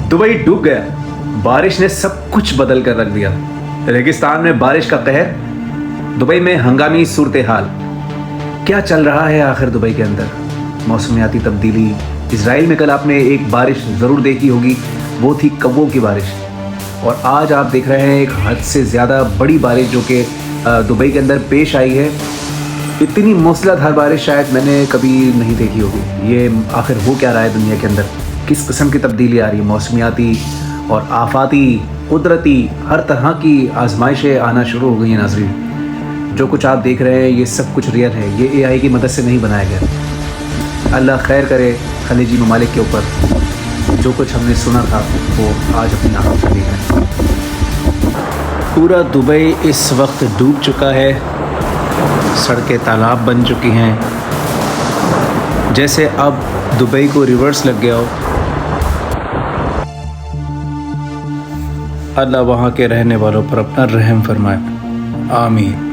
Dubai डूब गया, बारिश ने सब कुछ बदल कर रख दिया। रेगिस्तान में बारिश का कहर, दुबई में हंगामी सूरत हाल। क्या चल रहा है आखिर दुबई के अंदर? मौसमियाती तब्दीली। इजराइल में कल आपने एक बारिश ज़रूर देखी होगी, वो थी कौवों की बारिश। और आज आप देख रहे हैं एक हद से ज़्यादा बड़ी बारिश जो कि दुबई के अंदर पेश आई है। इतनी मूसलाधार बारिश शायद मैंने कभी नहीं देखी होगी। ये आखिर हो क्या रहा है दुनिया के अंदर? किस किस्म की तब्दीली आ रही है? मौसमियाती और आफाती, कुदरती, हर तरह की आजमाइशें आना शुरू हो गई हैं नाज़रीन। जो कुछ आप देख रहे हैं ये सब कुछ रियल है, ये AI की मदद से नहीं बनाया गया। अल्लाह खैर करे खलीजी ममालिक के ऊपर। जो कुछ हमने सुना था वो आज अपनी आँखों से देख रहे हैं। पूरा दुबई इस वक्त डूब चुका है, सड़कें तालाब बन चुकी हैं, जैसे अब दुबई को रिवर्स लग गया हो। अल्लाह वहाँ के रहने वालों पर अपना रहम फरमाए, आमीन।